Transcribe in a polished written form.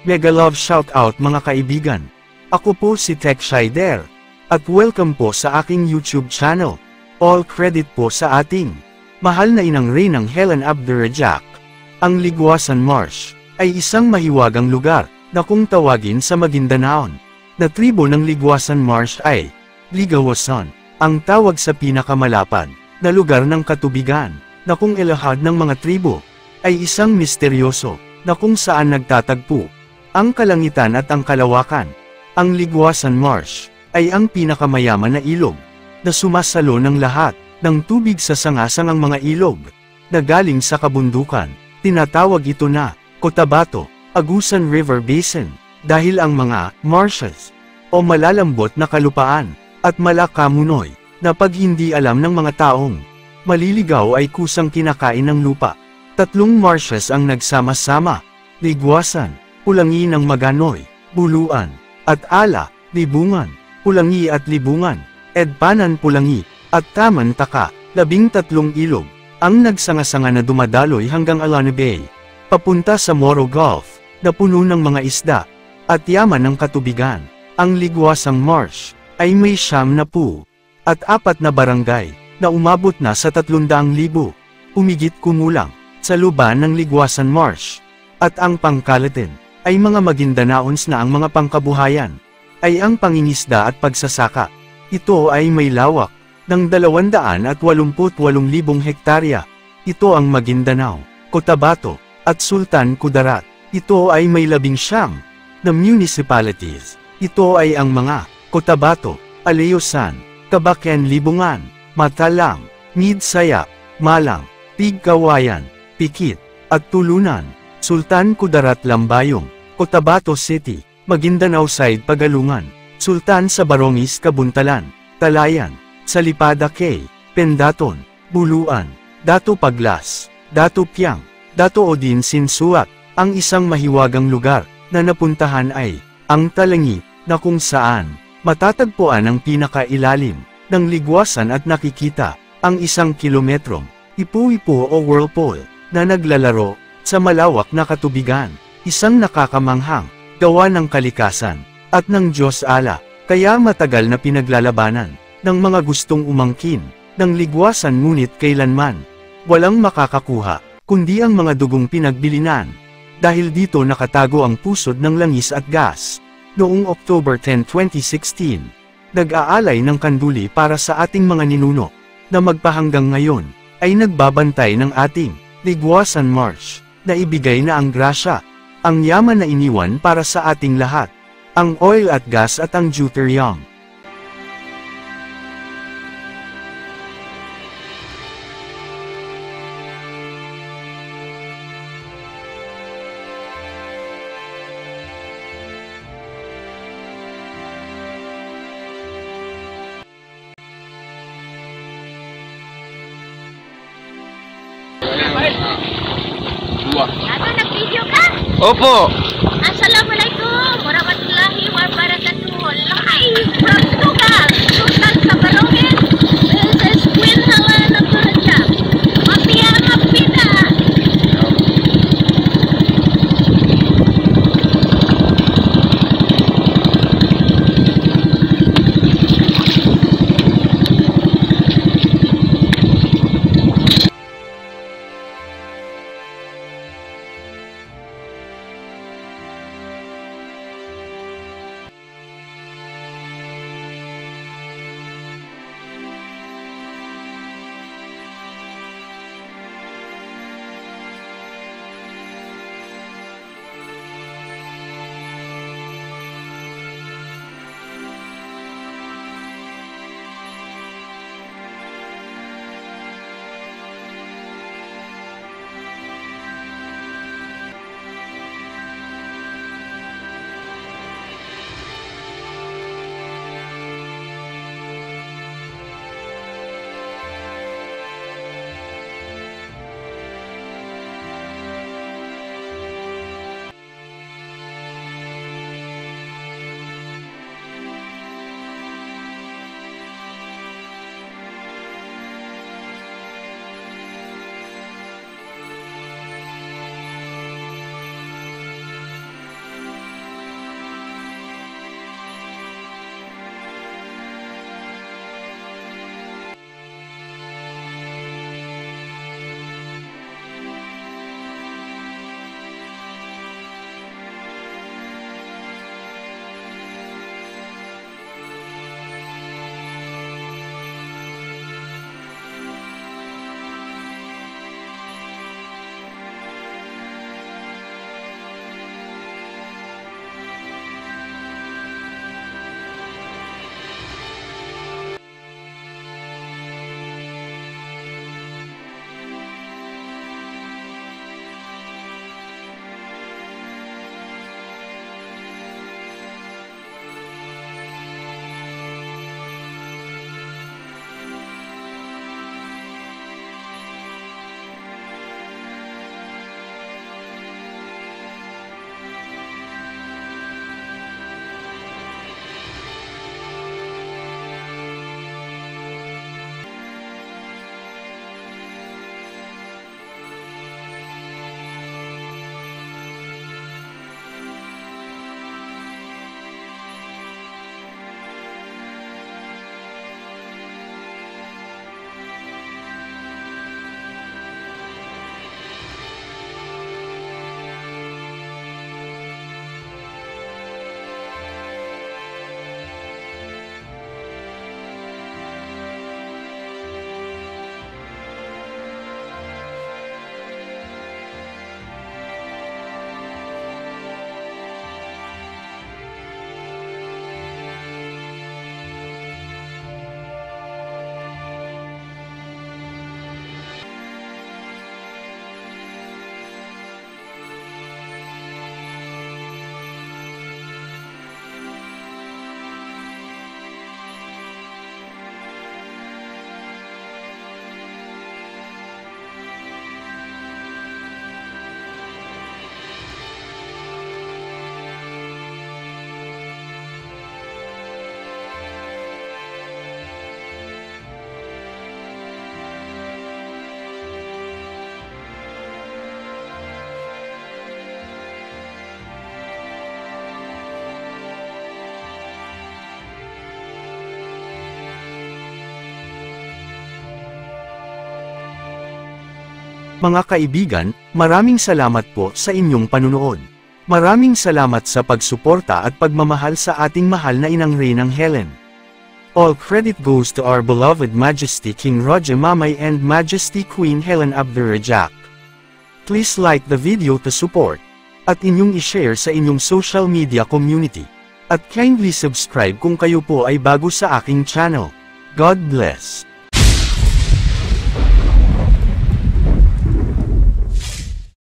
Mega love shoutout mga kaibigan. Ako po si Tech Shider. At welcome po sa aking YouTube channel. All credit po sa ating mahal na inang Reynang Helen Abdurrajak. Ang Ligwasan Marsh ay isang mahiwagang lugar na kung tawagin sa Maguindanaon na tribo ng Ligwasan Marsh ay Ligawasan, ang tawag sa pinakamalapad na lugar ng katubigan na kung ilahad ng mga tribo ay isang misteryoso na kung saan nagtatagpo ang kalangitan at ang kalawakan. Ang Ligwasan Marsh ay ang pinakamayaman na ilog na sumasalo ng lahat ng tubig sa sangasangang mga ilog na galing sa kabundukan. Tinatawag ito na Cotabato, Agusan River Basin dahil ang mga marshes o malalambot na kalupaan at malakamunoy na pag hindi alam ng mga taong maliligaw ay kusang kinakain ng lupa. Tatlong marshes ang nagsama-sama: Ligwasan, Pulangi ng Maganoy, Buluan, at Ala, Libungan. Pulangi at Libungan, Edpanan Pulangi, at Taman Taka, 13 ilog ang nagsanga-sanga na dumadaloy hanggang Alana Bay, papunta sa Moro Gulf, na puno ng mga isda at yaman ng katubigan. Ang Ligwasang Marsh ay may 90 at 4 na barangay na umabot na sa 300,000 humigit kumulang sa luban ng Ligwasan Marsh. At ang pangkalatin ay mga Maguindanaons na ang mga pangkabuhayan ay ang pangingisda at pagsasaka. Ito ay may lawak ng 288,000 hektarya. Ito ang Maguindanao, Cotabato, at Sultan Kudarat. Ito ay may 19 na municipalities. Ito ay ang mga Cotabato, Aleosan, Tabaken, Libungan, Matalam, Midsayap, Malang, Tigkawayan, Pikit, at Tulunan. Sultan Kudarat Lambayong, Cotabato City, Maguindanao Side Pagalungan, Sultan sa Barongis Kabuntalan, Talayan, Salipada Cay, Pendaton, Buluan, Dato Paglas, Dato Piang, Dato Odin Sinsuat. Ang isang mahiwagang lugar na napuntahan ay ang Talangi, na kung saan matatagpuan ang pinakailalim ng ligwasan at nakikita ang 1 kilometrong ipu-ipu o whirlpool na naglalaro sa malawak na katubigan. Isang nakakamanghang gawa ng kalikasan at ng Diyos Ala, kaya matagal na pinaglalabanan ng mga gustong umangkin ng ligwasan, ngunit kailanman walang makakakuha kundi ang mga dugong pinagbilinan. Dahil dito nakatago ang pusod ng langis at gas. Noong October 10, 2016, nag-aalay ng kanduli para sa ating mga ninuno na magpahanggang ngayon ay nagbabantay ng ating Ligwasan Marsh na ibigay na ang grasya, ang yaman na iniwan para sa ating lahat, ang oil at gas at ang deuterium. Ano, nag-video ka? Opo! Assalamualaikum warahmatullahi wabarakatuh. Live from Tugal, Sultan sa Barongin. This is Queen Helen of Durajak. Mafia Mapida. Mga kaibigan, maraming salamat po sa inyong panunood. Maraming salamat sa pagsuporta at pagmamahal sa ating mahal na Inang Reynang Helen. All credit goes to our beloved Majesty King Roger Mamay and Majesty Queen Helen Abdurrahman. Please like the video to support, at inyong i-share sa inyong social media community. At kindly subscribe kung kayo po ay bago sa aking channel. God bless.